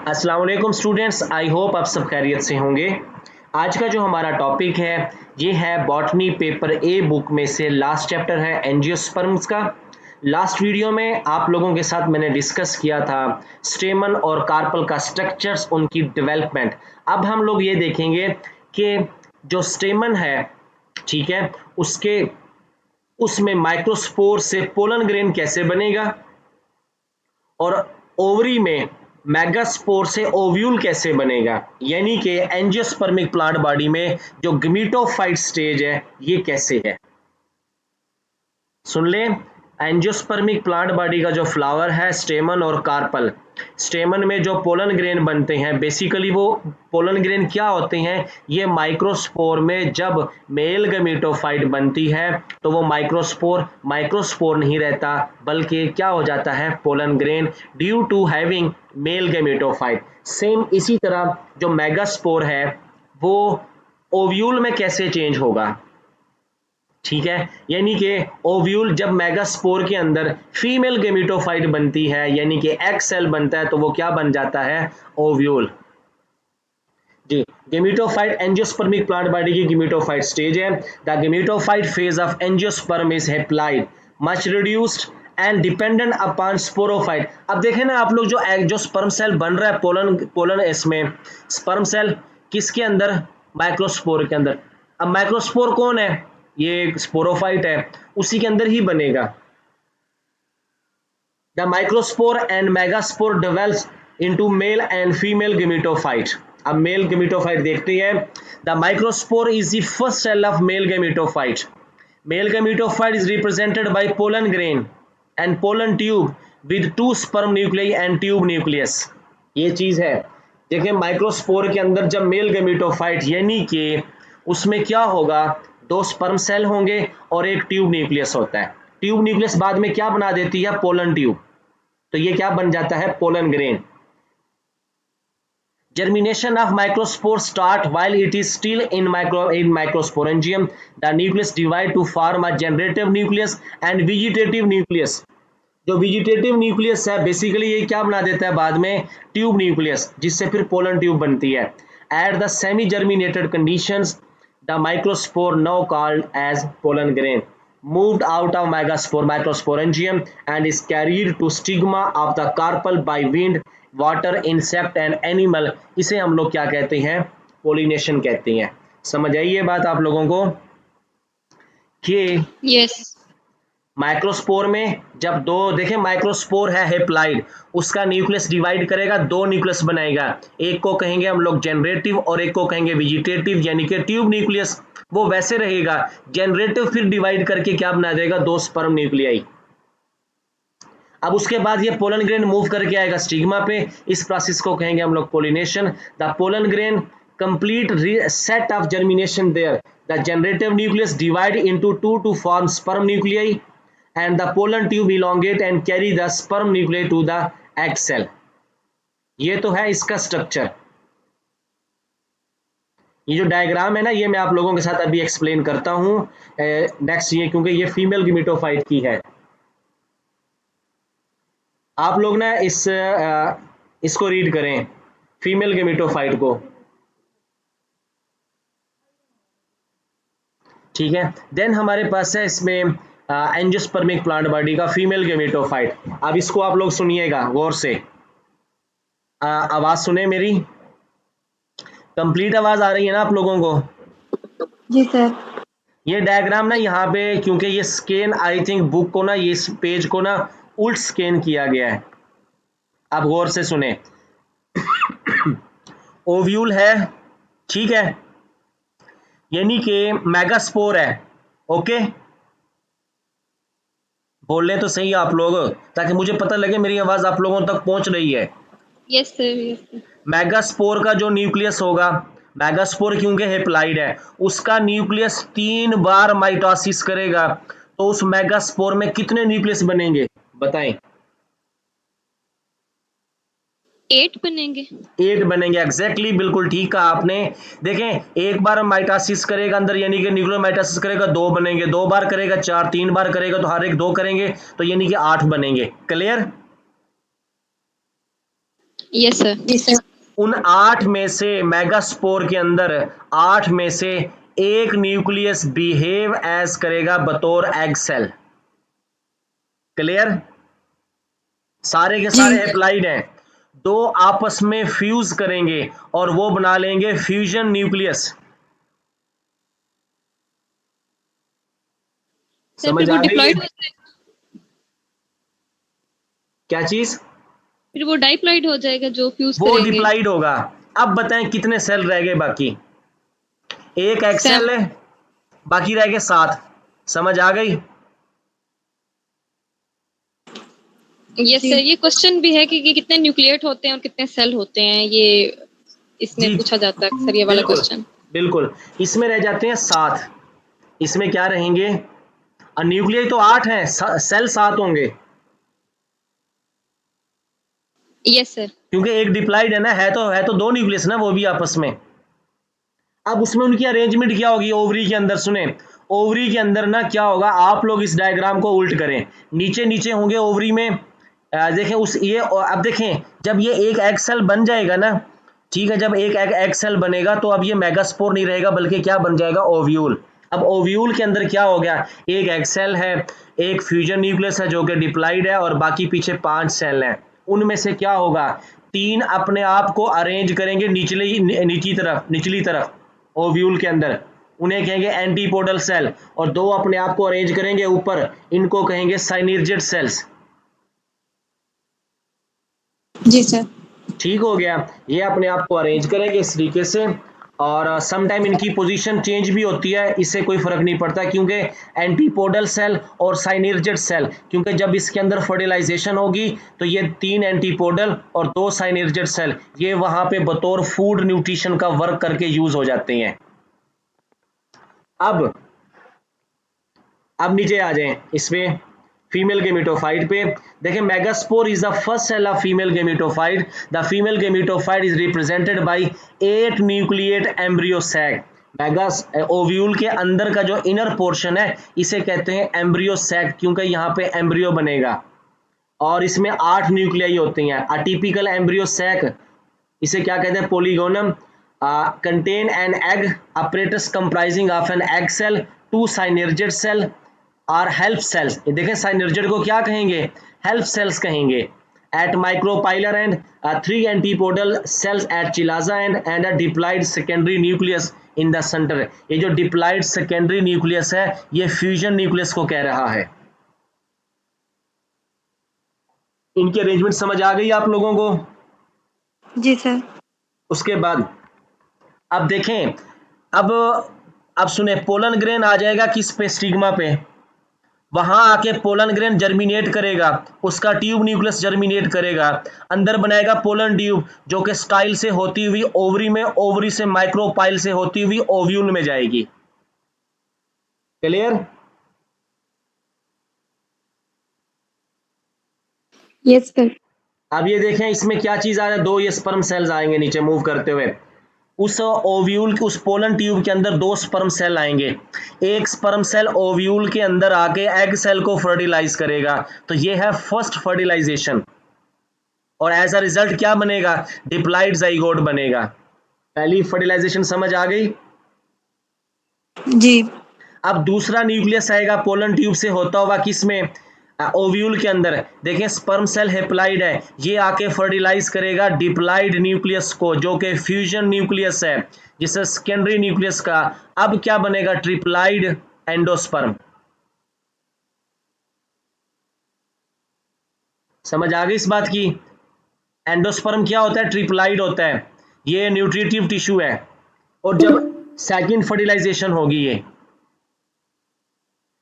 अस्सलाम वालेकुम students, I hope आप सब खैरियत से होंगे। आज का जो हमारा टॉपिक है ये है बॉटनी पेपर ए बुक में से लास्ट चैप्टर है एंजियोस्पर्म्स का। लास्ट वीडियो में आप लोगों के साथ मैंने डिस्कस किया था स्टेमन और कार्पल का स्ट्रक्चर्स, उनकी डेवलपमेंट। अब हम लोग ये देखेंगे कि जो स्टेमन है, ठीक है, उसके उसमें माइक्रोस्पोर से पोलन ग्रेन कैसे बनेगा और ओवरी में मेगास्पोर से ओव्यूल कैसे बनेगा, यानी कि एंजियोस्पर्मिक प्लांट बॉडी में जो गमीटोफाइट स्टेज है ये कैसे है। सुन ले, एंजियोस्पर्मिक प्लांट बॉडी का जो फ्लावर है स्टेमन और कार्पल, स्टेमन में जो पोलन ग्रेन बनते हैं, बेसिकली वो पोलन ग्रेन क्या होते हैं, ये माइक्रोस्पोर में जब मेल गमीटोफाइट बनती है तो वो माइक्रोस्पोर नहीं रहता, बल्कि क्या हो जाता है, pollen grain, due to having male gametophyte. Same इसी तरह जो मेगास्पोर है वो ओव्यूल में कैसे चेंज होगा, ठीक है, यानी कि ओव्यूल जब मेगास्पोर के अंदर फीमेल गेमिटोफाइट बनती है, यानी कि एक्स सेल बनता है, तो वो क्या बन जाता है, ओव्यूल। जी, गेमिटोफाइट एंजियोस्पर्मिक प्लांट बॉडी की गेमिटोफाइट स्टेज है। The gametophyte phase of angiosperm is haploid, much reduced and dependent upon sporophyte. अब देखें ना आप लोग, जो स्पर्म सेल बन रहा है पोलन इसमें स्पर्म सेल किसके अंदर, माइक्रोस्पोर के अंदर। अब माइक्रोस्पोर कौन है, ये स्पोरोफाइट है, उसी के अंदर ही बनेगा। The microspore and megaspore develops into male and female gametophyte. अब मेल गेमिटोफाइट देखते हैं। The microspore is the first cell of male gametophyte. Male gametophyte is represented by pollen grain and pollen tube with 2 sperm nuclei and tube nucleus. ये चीज है, देखिए microspore के अंदर जब मेल गेमिटोफाइट, यानी कि उसमें क्या होगा, 2 स्पर्म सेल होंगे और एक ट्यूब न्यूक्लियस होता है। ट्यूब न्यूक्लियस बाद में क्या बना देती है, पोलन ट्यूब, तो ये क्या बन जाता है, pollen grain. Germination of microspore start while it is still in microsporangium. The nucleus divide to form a generative nucleus and vegetative nucleus. जो वेजिटेटिव न्यूक्लियस है बेसिकली ये क्या बना देता है बाद में, ट्यूब न्यूक्लियस, जिससे फिर पोलन ट्यूब बनती है। At the semi germinated conditions the microspore now called as pollen grain moved out of microsporangium and is carried to stigma of the carpel by wind, water, insect and animal. इसे हम लोग क्या कहते हैं, pollination कहते हैं। समझ आई ये बात आप लोगों को कि यस माइक्रोस्पोर में जब दो, देखें माइक्रोस्पोर है हेप्लाइड, उसका न्यूक्लियस डिवाइड करेगा, 2 न्यूक्लियस बनाएगा, एक को कहेंगे हम लोग जनरेटिव और एक को कहेंगे वेजिटेटिव, यानी कि ट्यूब न्यूक्लियस वो वैसे रहेगा। जनरेटिव फिर डिवाइड करके क्या बना देगा, 2 स्पर्म न्यूक्लियाई। अब उसके बाद ये पोलन ग्रेन मूव करके आएगा स्टिग्मा पे, इस प्रोसेस को कहेंगे हम लोग pollination. The pollen grain complete set of germination there, the generative nucleus divide into 2 to form sperm nuclei and the pollen tube elongate and carry the sperm nuclei to the egg cell. ये तो है इसका structure. ये जो diagram है ना, ये मैं आप लोगों के साथ अभी एक्सप्लेन करता हूं नेक्स्ट, ये क्योंकि ये फीमेल गेमिटोफाइट की है। आप लोग ना इसको रीड करें, फीमेल गेमिटोफाइट को, ठीक है। देन हमारे पास है इसमें एंजियोस्पर्मिक प्लांट बॉडी का फीमेल गेमिटोफाइट। अब इसको आप लोग सुनिएगा गौर से, आवाज सुने मेरी, कंप्लीट आवाज आ रही है ना आप लोगों को? जी सर। ये डायग्राम ना यहाँ पे, क्योंकि ये स्कैन आई थिंक बुक को ना, ये इस पेज को ना उल्ट स्कैन किया गया है। आप गौर से सुने, ओव्यूल है, ठीक है, यानी कि मेगास्पोर है, ओके, बोल रहे तो सही आप लोग, ताकि मुझे पता लगे मेरी आवाज आप लोगों तक पहुंच रही है। Yes sir yes sir. Megaspore का जो न्यूक्लियस होगा, मेगास्पोर क्योंकि हेप्लाइड है, उसका न्यूक्लियस 3 बार माइटोसिस करेगा, तो उस मेगास्पोर में कितने न्यूक्लियस बनेंगे बताएं? 8 बनेंगे। 8 बनेंगे, एग्जैक्टली, बिल्कुल ठीक कहा आपने। देखें एक बार माइटोसिस करेगा अंदर, यानी कि न्यूक्लियर माइटोसिस करेगा 2 बनेंगे, 2 बार करेगा 4, 3 बार करेगा तो हर एक 2 करेंगे, तो यानी कि 8 बनेंगे। क्लियर? Yes sir. उन 8 में से मेगास्पोर के अंदर 8 में से एक न्यूक्लियस बिहेव एज करेगा बतौर एग सेल। क्लियर? सारे के सारे एप्लाइड हैं। दो आपस में फ्यूज करेंगे और वो बना लेंगे फ्यूजन न्यूक्लियस। सर समझ फिर वो आ गई ये? डिप्लॉयड हो जाएगा, क्या चीज? फिर वो डाइप्लॉयड हो जाएगा जो फ्यूज वो करेंगे। डिप्लाइड होगा। अब बताएं कितने सेल रह गए बाकी? एक एक्सेल है, बाकी रह गए 7। समझ आ गई? यस सर, ये क्वेश्चन भी है कि कितने न्यूक्लिएट होते हैं और कितने सेल होते हैं, ये इसमें जी पूछा जाता है सर ये वाला बिल्कुल क्वेश्चन। बिल्कुल। इसमें रह जाते हैं 7। इसमें क्या रहेंगे? न्यूक्लियस तो 8 है, सेल 7 होंगे यस सर। क्योंकि एक डिप्लाइड है ना, है तो दो न्यूक्लियस ना वो भी आपस में। अब उसमें उनकी अरेंजमेंट क्या होगी ओवरी के अंदर? सुने, ओवरी के अंदर ना क्या होगा, आप लोग इस डायग्राम को उल्ट करें। नीचे नीचे होंगे ओवरी में, देखें उस ये, अब देखें जब ये एक एग सेल बन जाएगा ना, ठीक है, जब एक एग सेल बनेगा तो अब ये मेगास्पोर नहीं रहेगा बल्कि क्या बन जाएगा? ओव्यूल। अब ओव्यूल के अंदर क्या हो गया? एक एग सेल है, एक फ्यूजन न्यूक्लियस है जो कि डिप्लाइड है और बाकी पीछे 5 सेल हैं। उनमें से क्या होगा? 3 अपने आप को अरेंज करेंगे निचली तरफ ओव्यूल के अंदर, उन्हें कहेंगे एंटीपोडल सेल, और 2 अपने आप को अरेंज करेंगे ऊपर, इनको कहेंगे साइनर्जिड सेल्स। जी सर। ठीक हो गया? ये अपने आप को अरेंज करेंगे इस तरीके से, और सम टाइम इनकी पोजीशन चेंज भी होती है, इससे कोई फर्क नहीं पड़ता क्योंकि एंटीपोडल सेल और साइनर्जिड सेल, क्योंकि जब इसके अंदर फर्टिलाइजेशन होगी तो ये 3 एंटीपोडल और 2 साइनर्जिड सेल ये वहां पे बतौर फूड न्यूट्रिशन का वर्क करके यूज हो जाते हैं। अब नीचे आ जाएं इसमें फीमेल गेमेटोफाइट पे। देखें, megaspore is the first cell of female gametophyte. The female gametophyte is represented by 8 nucleate embryo sac. मेगास ओव्यूल के अंदर का जो इनर पोर्शन है इसे कहते हैं एम्ब्रियो सैक, क्योंकि यहाँ पे एम्ब्रियो बनेगा और इसमें 8 न्यूक्लियाई होती हैं। अटिपिकल एम्ब्रियो सैक, इसे क्या कहते हैं? Polygonum, contain an egg apparatus comprising of an egg cell, 2 synergid cell और हेल्प सेल्स। देखें साइनर्जिड को क्या कहेंगे? हेल्प सेल्स कहेंगे। At micropylar and 3 antipodal cells at chalaza and a diploid secondary nucleus in the centre. ये जो diploid secondary nucleus है ये फ्यूजन न्यूक्लियस को कह रहा है। इनकी अरेंजमेंट समझ आ गई आप लोगों को? जी सर। उसके बाद अब देखें, अब अब सुने, पोलन ग्रेन आ जाएगा किस पे? स्टिग्मा पे। वहां आके पोलन ग्रेन जर्मिनेट करेगा, उसका ट्यूब न्यूक्लियस जर्मिनेट करेगा, अंदर बनाएगा पोलन ट्यूब जो कि स्टाइल से होती हुई ओवरी में, ओवरी से माइक्रोपाइल से होती हुई ओव्यूल में जाएगी। क्लियर? Yes sir. अब ये देखें इसमें क्या चीज आ रहा है, 2 ये स्पर्म सेल्स आएंगे नीचे मूव करते हुए। उस ओव्यूल उस पोलन ट्यूब के अंदर 2 स्पर्म सेल आएंगे। एक स्पर्म सेल ओव्यूल के अंदर आके एग सेल को फर्टिलाइज करेगा, तो ये है फर्स्ट फर्टिलाइजेशन, और एज अ रिजल्ट क्या बनेगा? डिप्लाइड जाइगोट बनेगा। पहली फर्टिलाइजेशन समझ आ गई? जी। अब दूसरा न्यूक्लियस आएगा पोलन ट्यूब से होता हुआ किसमें? ओव्यूल के अंदर। देखें स्पर्म सेल हेप्लाइड है, ये आके फर्टिलाइज करेगा डिप्लाइड न्यूक्लियस को जो कि फ्यूजन न्यूक्लियस है, जिससे सेकेंडरी न्यूक्लियस का अब क्या बनेगा? ट्रिप्लाइड एंडोस्पर्म। समझ आ गई इस बात की? एंडोस्पर्म क्या होता है? ट्रिप्लाइड होता है, ये न्यूट्रिटिव टिश्यू है, और जब सेकंड फर्टिलाइजेशन होगी ये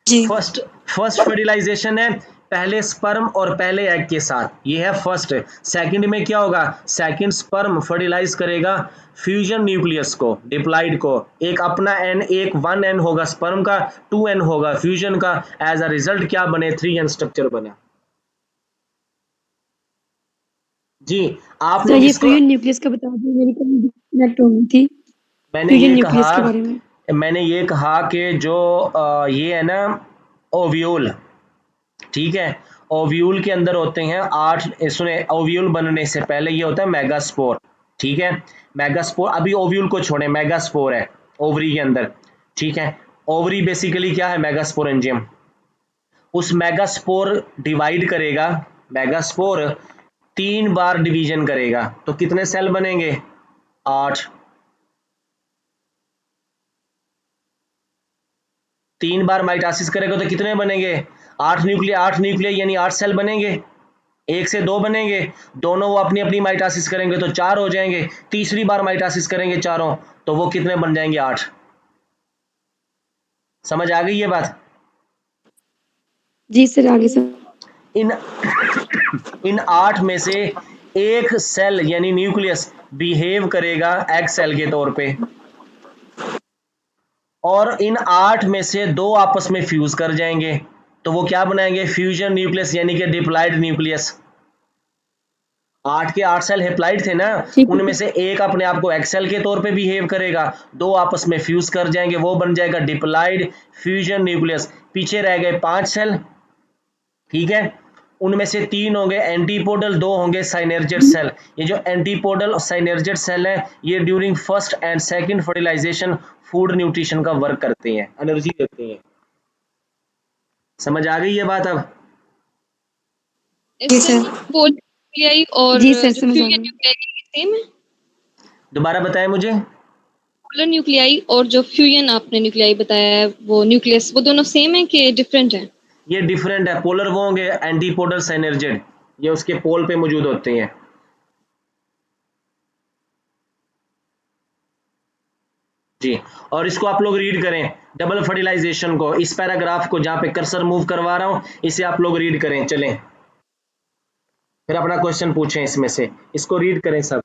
जी। फर्स्ट फर्स्ट फर्टिलाइजेशन है पहले स्पर्म और पहले एग के साथ, ये है फर्स्ट। सेकंड में क्या होगा? सेकंड स्पर्म फर्टिलाइज करेगा फ्यूजन न्यूक्लियस को, डिप्लाइड को, एक अपना एन, एक 1 एन होगा स्पर्म का, 2 एन होगा फ्यूजन का, एज अ रिजल्ट क्या बने? 3 एन स्ट्रक्चर बना। जी, आप सर लोग ये इसको, फ्यूजन न्यूक्लियस का बता दो, मेरी कभी डिस्कनेक्ट हो गई थी मैंने फ्यूजन ये न्यूक्लियस कहा के बारे में। मैंने ये कहा कि जो ये है ना ओव्यूल, ठीक है, ओव्यूल के अंदर होते हैं 8, सुने, ओव्यूल बनने से पहले ये होता है मेगास्पोर, ठीक है। मेगास्पोर, अभी ओव्यूल को छोड़े, मेगास्पोर है ओवरी के अंदर, ठीक है। ओवरी बेसिकली क्या है, मेगास्पोरेंजियम। उस मेगास्पोर डिवाइड करेगा, मेगास्पोर 3 बार डिवीजन करेगा, तो कितने सेल बनेंगे, 8। 3 बार माइटोसिस करेगा तो कितने बनेंगे, 8 न्यूक्लिया यानी 8 सेल बनेंगे। 1 से 2 बनेंगे, दोनों वो अपनी अपनी माइटोसिस करेंगे तो 4 हो जाएंगे। तीसरी बार माइटोसिस करेंगे चारों, तो वो कितने बन जाएंगे, 8। समझ आ गई ये बात। जी सर, आगे सर। इन इन 8 में से एक सेल यानी न्यूक्लियस बिहेव करेगा एग सेल के तौर पे, और इन 8 में से 2 आपस में फ्यूज कर जाएंगे, तो वो क्या बनाएंगे, फ्यूजन न्यूक्लियस यानी कि डिप्लॉइड न्यूक्लियस। 8 के 8 सेल हेप्लाइड थे ना, ठीक है उनमें से एक अपने आप को एक्सेल के तौर पे बिहेव करेगा, 2 आपस में फ्यूज कर जाएंगे, वो बन जाएगा डिप्लॉइड फ्यूजन न्यूक्लियस। पीछे रह गए 5 सेल, ठीक है। उनमें से 3 होंगे एंटीपोडल, 2 होंगे साइनर्जेट सेल। ये जो एंटीपोडल और साइनर्जेट सेल है, ये during first and second fertilisation food nutrition का वर्क करते हैं, एनर्जी देते हैं। समझ आ गई ये बात अब। जी सर। पोलर न्यूक्लियाई और जी सर, जो समझ आ फ्यूजन गई। न्यूक्लियाई सेम है। दोबारा बताएं मुझे। पोलर न्यूक्लियाई और जो फ्यूजन आपने न्यूक्लियाई बताया है, वो न्यूक्लियस, वो दोनों सेम है कि डिफरेंट है। ये डिफरेंट है, पोलर वो होंगे एंटीपोडल साइनर्जेट, ये उसके पोल पे मौजूद होते हैं। जी, और इसको आप लोग रीड करें, डबल फर्टिलाइजेशन को, इस पैराग्राफ को जहां पे कर्सर मूव करवा रहा हूं, इसे आप लोग रीड करें। चलें, फिर अपना क्वेश्चन पूछें इसमें से, इसको रीड करें सब।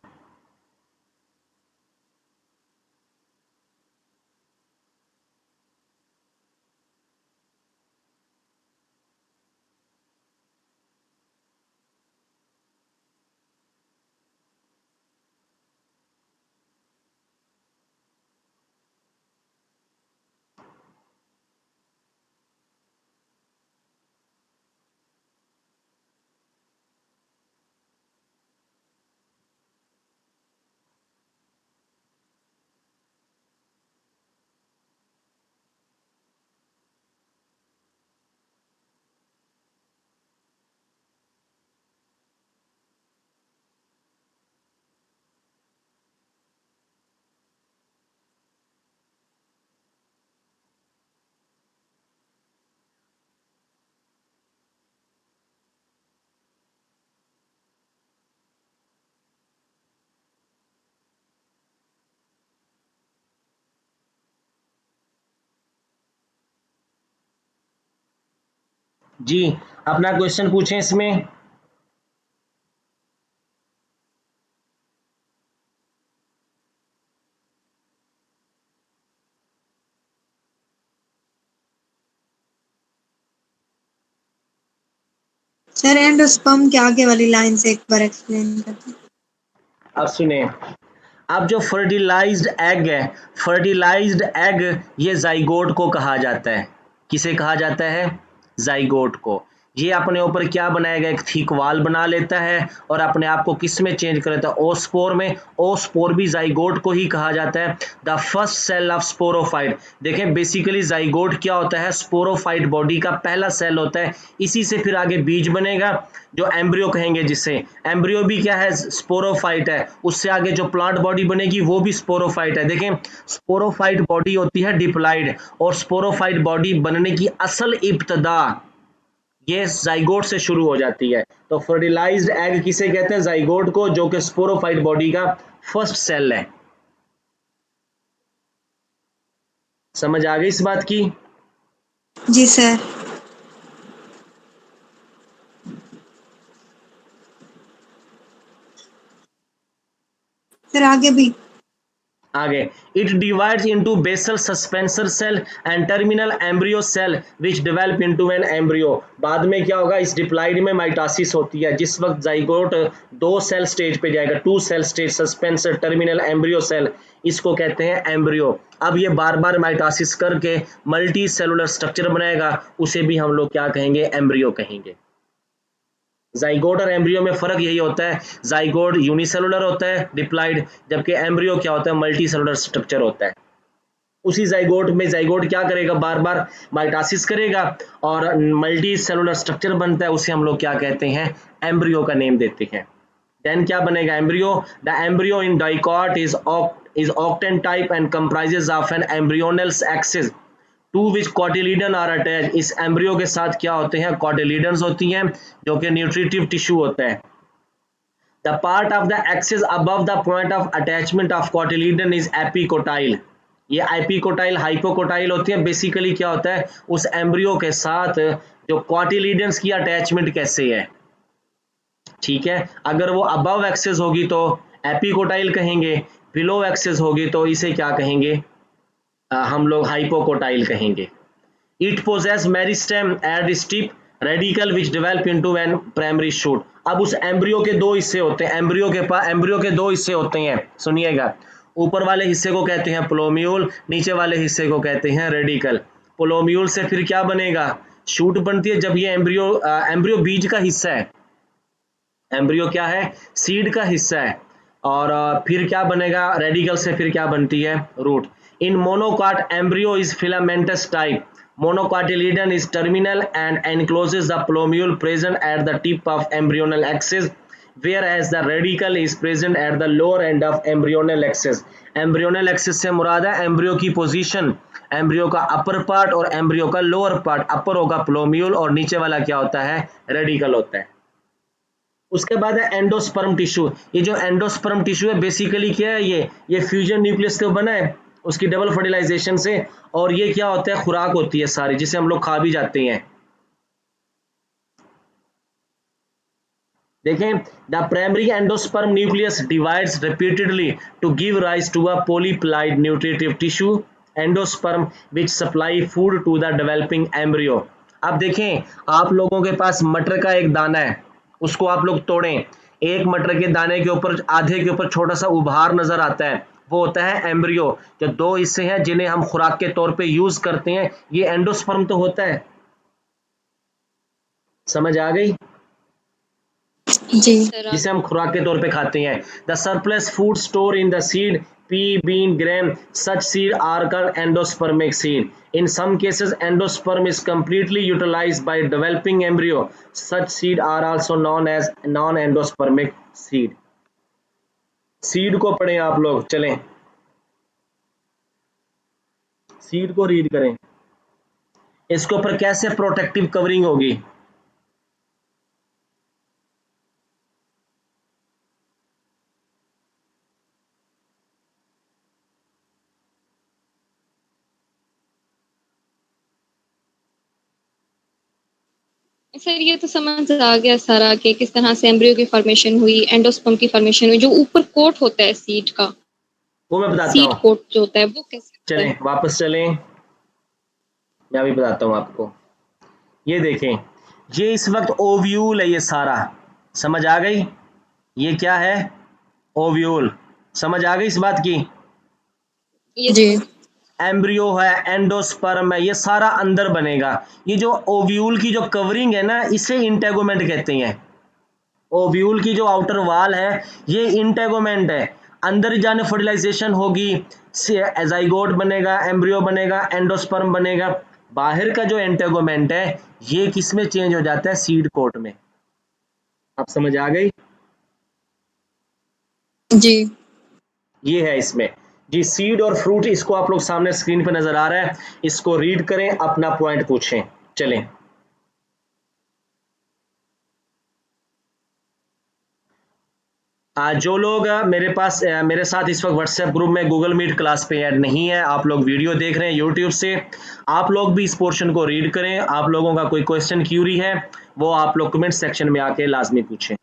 जी, अपना क्वेश्चन पूछें इसमें। सर एंडोस्पर्म के आगे वाली लाइन से एक बार एक्सप्लेन करते हैं। अब सुने, अब जो फर्टिलाइज्ड एग है, फर्टिलाइज्ड एग ये जाइगोट को कहा जाता है। किसे कहा जाता है, जाइगोट को। ये अपने ऊपर क्या बनाएगा, एक थिक वाल बना लेता है और अपने आप को किस में चेंज कर लेता है, ओस्पोर में। ओस्पोर भी जाइगोट को ही कहा जाता है, the first cell of sporophyte. देखें बेसिकली जाइगोट क्या होता है, स्पोरोफाइट बॉडी का पहला सेल होता है, इसी से फिर आगे बीज बनेगा जो एम्ब्रियो कहेंगे जिसे। एम्ब्रियो भी क्या है, स्पोरोफाइट है। उससे आगे जो प्लांट बॉडी बनेगी वो भी स्पोरोफाइट है। देखें स्पोरोफाइट बॉडी होती है डिप्लॉइड, और स्पोरोफाइट बॉडी बनने की असल इब्तदा ये जाइगोट से शुरू हो जाती है। तो फर्टिलाइज्ड एग किसे कहते हैं, जाइगोट को, जो कि स्पोरोफाइट बॉडी का फर्स्ट सेल है। समझ आ गई इस बात की। जी सर। सर आगे भी। आगे, it divides into basal suspensor cell and terminal embryo cell which develop into an embryo. बाद में क्या होगा, इस डिप्लॉइड में माइटोसिस होती है, जिस वक्त जाइगोट 2 सेल स्टेज पे जाएगा, 2 cell stage, suspensor, terminal, embryo cell, इसको कहते हैं एम्ब्रियो। अब ये बार बार माइटोसिस करके मल्टी सेलुलर स्ट्रक्चर बनाएगा, उसे भी हम लोग क्या कहेंगे, एम्ब्रियो कहेंगे। जाइगोट और एम्ब्रियो में फर्क यही होता है, जाइगोट यूनिसेलुलर होता है डिप्लॉइड, जबकि एम्ब्रियो क्या होता है, मल्टी सेलुलर स्ट्रक्चर होता है। उसी जाइगोट में जाइगोट क्या करेगा, बार बार माइटासिस करेगा और मल्टी सेलुलर स्ट्रक्चर बनता है, उसे हम लोग क्या कहते हैं, एम्ब्रियो का नेम देते हैं। देन क्या बनेगा embryo, the embryo in dicot is octant type and comprises of an embryonal axis to which cotyledon are attach. इस एम्ब्रियो के साथ क्या होते हैं, कॉटिलीडन्स होती हैं जो कि न्यूट्रिटिव टिश्यू होता है। The part of the axis above the point of attachment of cotyledon is epicotyl. ये एपिकोटाइल हाइपोकोटाइल होती है। बेसिकली क्या होता है, उस एम्ब्रियो के साथ जो कॉटिलीडन्स की अटैचमेंट कैसे है, ठीक है। अगर वो अबव एक्सिस होगी तो एपिकोटाइल कहेंगे, बिलो एक्सिस होगी तो इसे क्या कहेंगे, हम लोग हाइपोकोटाइल कहेंगे। It possesses meristem at tip radicle which develop into an primary shoot. अब उस एम्ब्रियो के दो हिस्से होते हैं, एम्ब्रियो के दो हिस्से होते हैं, सुनिएगा। ऊपर वाले हिस्से को कहते हैं प्लोम्यूल, नीचे वाले हिस्से को कहते हैं रेडिकल। प्लोम्यूल से फिर क्या बनेगा, शूट बनती है। जब ये एम्ब्रियो बीज का हिस्सा है, एम्ब्रियो क्या है, सीड का हिस्सा है, और फिर क्या बनेगा, रेडिकल से फिर क्या बनती है, root. In monocot embryo is filamentous type, monocotyledon is terminal and encloses the plomule present at the tip of embryonal axis, whereas the radical is present at the lower end of embryonal axis। embryonal axis से मुराद है embryo की position, embryo का upper part और embryo का lower part. अपर होगा प्लोम्यूल और नीचे वाला क्या होता है, रेडिकल होता है। उसके बाद है एंडोस्पर्म टिश्यू। ये जो एंडोस्पर्म टिश्यू है बेसिकली क्या है, ये फ्यूजन न्यूक्लियस से बना है, उसकी डबल फर्टिलाइजेशन से, और ये क्या होता है, खुराक होती है सारी, जिसे हम लोग खा भी जाते हैं। देखें, the primary endosperm nucleus divides repeatedly to give rise to a polyploid nutritive tissue endosperm which supply food to the developing embryo. अब देखें, आप लोगों के पास मटर का एक दाना है, उसको आप लोग तोड़ें, एक मटर के दाने के ऊपर, आधे के ऊपर छोटा सा उभार नजर आता है, वो होता है एम्ब्रियो। जो दो हिस्से हैं जिन्हें हम खुराक के तौर पे यूज करते हैं, ये एंडोस्पर्म तो होता है। समझ आ गई, जी। सर जिसे हम खुराक के तौर पे खाते हैं। The surplus food store in the seed, pea bean grain, such seed are called endospermic seed. In some cases, endosperm is completely utilized by developing embryo. Such seed are also known as non-endospermic seed. Seed को पढ़ें आप लोग, चलें seed को read करें। इसके ऊपर कैसे प्रोटेक्टिव कवरिंग होगी, सर ये तो समझ आ गया सारा कि किस तरह से एम्ब्रियो की फॉर्मेशन हुई, एंडोस्पर्म की फॉर्मेशन हुई, जो ऊपर कोट होता है सीड का, वो मैं बताता सीड हूँ। कोट जो होता है वो कैसे होता है। चलें वापस चलें, मैं अभी बताता हूँ आपको। ये देखें, ये इस वक्त ओव्यूल है, ये सारा समझ आ गई, ये क्या है, ओव्यूल। समझ आ गई इस बात की, यस जी। सर। एम्ब्रियो है, एंडोस्पर्म है, ये सारा अंदर बनेगा। ये जो ओव्यूल की जो कवरिंग है ना, इसे इंटेगोमेंट कहते हैं। ओव्यूल की जो आउटर वॉल है ये इंटेगोमेंट है, अंदर जाने फर्टिलाइजेशन होगी, जाइगोट बनेगा, एम्ब्रियो बनेगा, एंडोस्पर्म बनेगा। बाहर का जो इंटेगोमेंट है ये किस में चेंज हो जाता है, सीड कोट में। आप समझ आ गई, जी। ये है इसमें जी, सीड और फ्रूट। इसको आप लोग सामने स्क्रीन पे नजर आ रहा है, इसको रीड करें, अपना पॉइंट पूछें। चलें, जो लोग मेरे साथ इस वक्त व्हाट्सएप ग्रुप में गूगल मीट क्लास पे ऐड नहीं है, आप लोग वीडियो देख रहे हैं यूट्यूब से, आप लोग भी इस पोर्शन को रीड करें। आप लोगों का कोई क्वेश्चन क्यूरी है वो आप लोग कमेंट सेक्शन में आके लाजमी पूछें।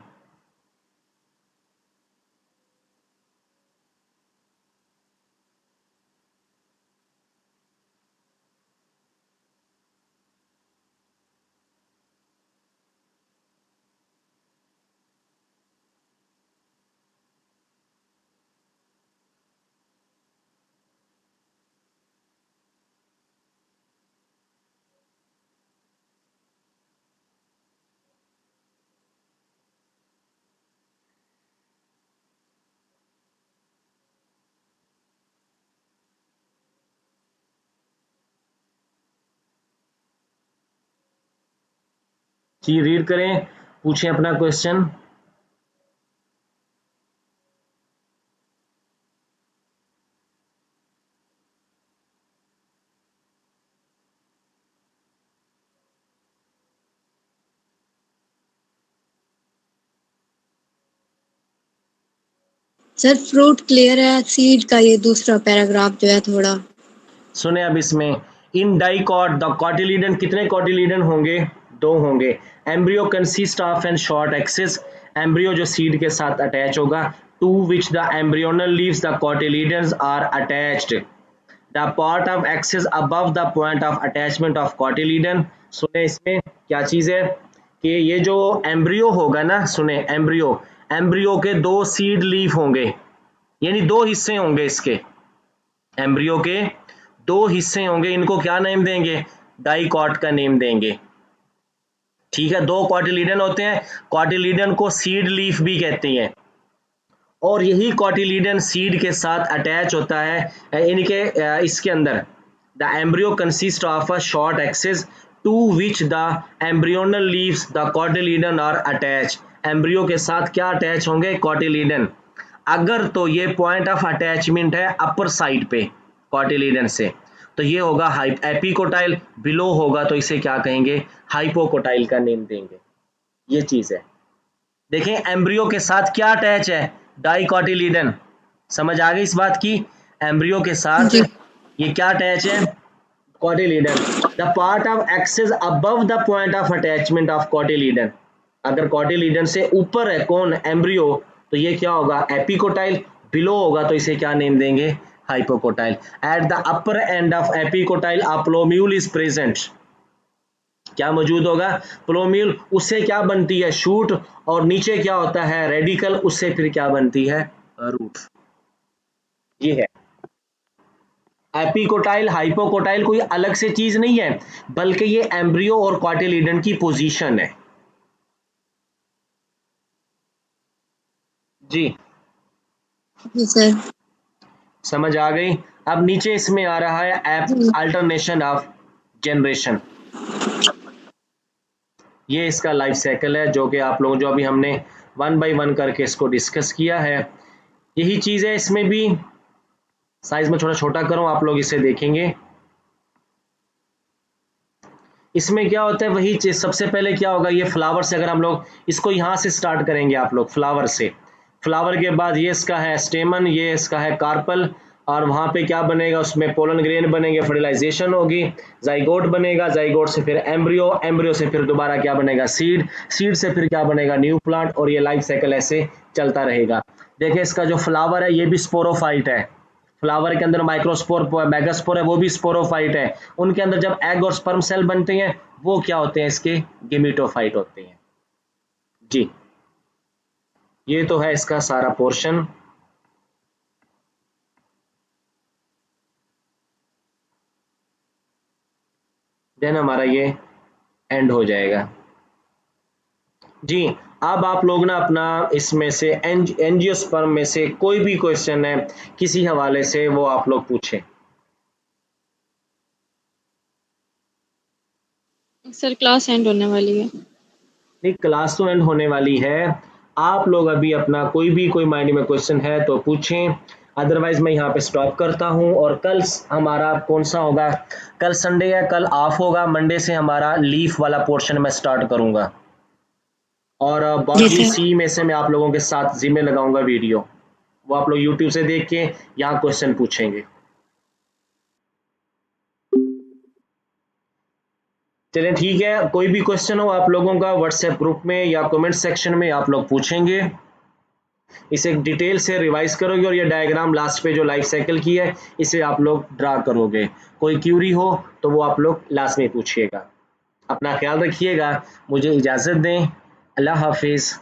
जी रीड करें, पूछें अपना क्वेश्चन। सर फ्रूट क्लियर है, सीड का ये दूसरा पैराग्राफ जो है थोड़ा। सुने अब इसमें, इन डाइकॉट द कॉटिलीडन, कितने कॉटिलीडन होंगे? 2 होंगे। Embryo consist of an short axis, embryo जो सीड के साथ अटैच होगा, to which the embryonal leaves the cotyledons are attached, the part of axis above the point of attachment of cotyledon. सुने इसमें क्या चीज़ है कि ये जो एम्ब्रियो होगा ना, सुने एम्ब्रियो, एम्ब्रियो के 2 सीड लीफ होंगे, यानी 2 हिस्से होंगे इसके, एम्ब्रियो के 2 हिस्से होंगे, इनको क्या नेम देंगे? डाइकॉट का नेम देंगे। ठीक है, 2 कॉटिलीडन होते हैं, कॉटिलीडन को सीड लीफ भी कहते हैं, और यही कॉटिलीडन सीड के साथ अटैच होता है इनके इसके अंदर। The embryo consist of a short axis to which the embryonal leaves the cotyledon are attach, embryo के साथ क्या अटैच होंगे? कॉटिलीडन। अगर तो ये पॉइंट ऑफ अटैचमेंट है अपर साइड पे कॉटिलीडन से, तो ये होगा एपिकोटाइल, बिलो होगा तो इसे क्या कहेंगे? हाइपोकोटाइल का नेम देंगे। ये चीज है, देखें एम्ब्रियो के साथ क्या अटैच है? डाइकॉटिलीडन। समझ आ गई इस बात की? एम्ब्रियो के साथ जी ये क्या अटैच है? Cotyledon. The part of axis above the point of attachment of cotyledon, अगर कॉटिलीडन से ऊपर है कौन? एम्ब्रियो, तो ये क्या होगा? एपिकोटाइल। बिलो होगा तो इसे क्या नेम देंगे? Hypocotyl. At the upper end of epicotyl a plumule is present, क्या मौजूद होगा? प्लोम्यूल। उससे क्या बनती है? शूट। और नीचे क्या होता है? रेडिकल। उससे फिर क्या बनती है? रूट। ये है एपिकोटाइल हाइपोकोटाइल, कोई अलग से चीज नहीं है, बल्कि ये एम्ब्रियो और कॉटिलीडन की पोजीशन है। जी जी सर। समझ आ गई? अब नीचे इसमें आ रहा है जी अल्टरनेशन ऑफ जनरेशन, ये इसका लाइफ साइकिल है, जो कि आप लोगों, जो अभी हमने 1 बाय 1 करके इसको डिस्कस किया है, यही चीज है इसमें भी। साइज में थोड़ा छोटा करूं, आप लोग इसे देखेंगे। इसमें क्या होता है? वही चीज, सबसे पहले क्या होगा? ये फ्लावर से, अगर हम लोग इसको यहाँ से स्टार्ट करेंगे, आप लोग फ्लावर से, फ्लावर के बाद ये इसका है स्टेमन, ये इसका है कार्पल, और वहाँ पे क्या बनेगा? उसमें पोलन ग्रेन बनेंगे, फर्टिलाइजेशन होगी, जाइगोट बनेगा, जाइगोट से फिर एम्ब्रियो, एम्ब्रियो से फिर दोबारा क्या बनेगा? सीड, सीड से फिर क्या बनेगा? न्यू प्लांट, और ये लाइफ साइकिल ऐसे चलता रहेगा। देखिए इसका जो फ्लावर है ये भी स्पोरोफाइट है, फ्लावर के अंदर माइक्रोस्पोर मेगास्पोर है, वो भी स्पोरोफाइट है। उनके अंदर जब एग और स्पर्म सेल बनते हैं वो क्या होते हैं? इसके गेमिटोफाइट होते हैं। जी ये तो है इसका सारा पोर्शन। देन हमारा ये एंड हो जाएगा। जी अब आप लोग ना अपना इसमें से एंजियोस्पर्म में से कोई भी क्वेश्चन है किसी हवाले से, वो आप लोग पूछें। सर क्लास एंड होने वाली है। नहीं, क्लास तो एंड होने वाली है, आप लोग अभी अपना कोई माइंड में क्वेश्चन है तो पूछें, अदरवाइज मैं यहाँ पे स्टॉप करता हूँ। और कल हमारा कौन सा होगा? कल संडे है, कल ऑफ होगा, मंडे से हमारा लीफ वाला पोर्शन मैं स्टार्ट करूँगा, और जी बाकी सर। सी में से मैं आप लोगों के साथ जिम्मे लगाऊंगा वीडियो, वो आप लोग यूट्यूब से देख के यहाँ क्वेश्चन पूछेंगे। चलें ठीक है, कोई भी क्वेश्चन हो आप लोगों का व्हाट्सएप ग्रुप में या कमेंट सेक्शन में आप लोग पूछेंगे, इसे डिटेल से रिवाइज करोगे, और ये डायग्राम लास्ट पे जो लाइफ साइकिल की है इसे आप लोग ड्रा करोगे। कोई क्यूरी हो तो वो आप लोग लास्ट में पूछिएगा। अपना ख्याल रखिएगा, मुझे इजाज़त दें, अल्लाह हाफिज़।